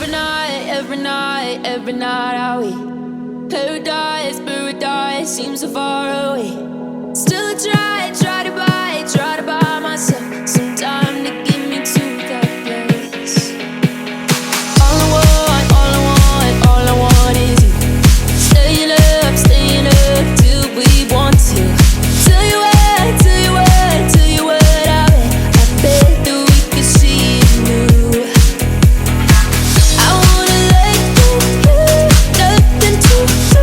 every night are we paradise seems so far away. Still try to buy myself some time to get me to that place. All I want is you. Staying up till we want to. Tell you what I bet that we could see it new. I wanna let you, nothing to do.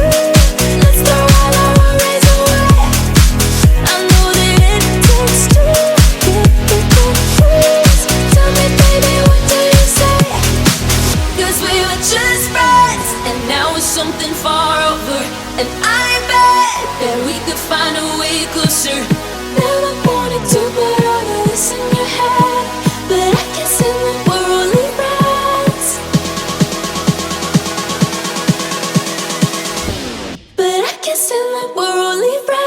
Let's throw all our worries away. I know that it takes two to get confused. Tell me, baby, what do you say? 'Cause we were just friends, and now it's something far over. And I bet that we could find a way closer. Never wanted to put all of this in your head, but I can see that we're only friends. But I can see that we're only friends.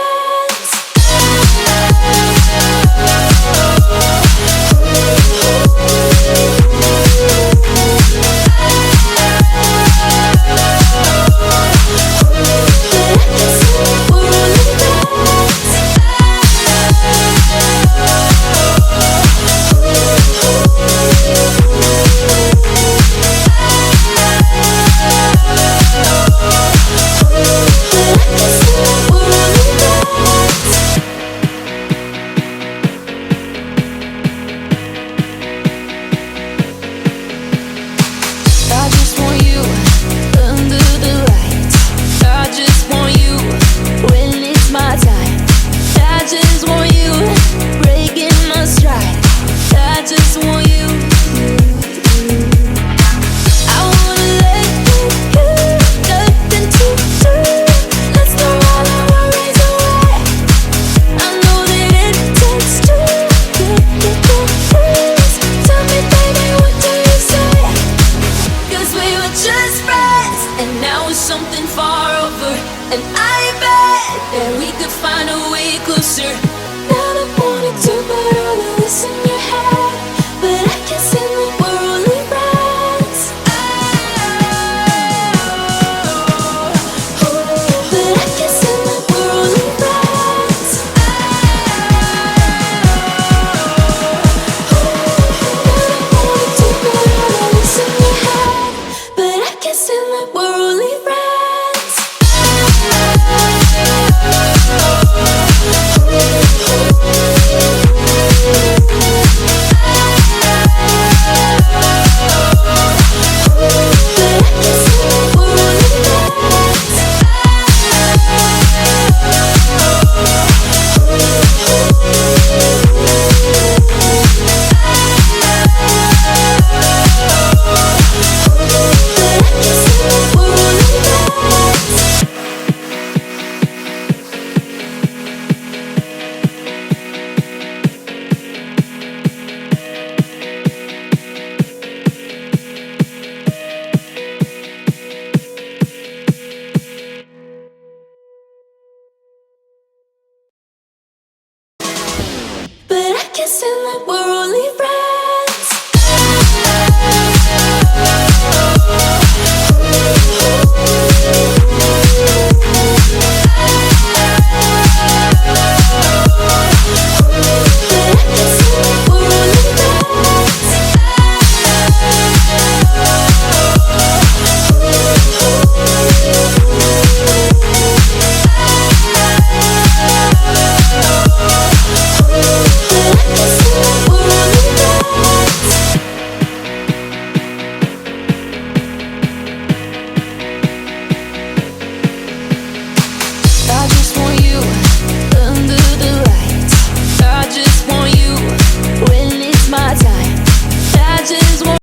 Something far over, and I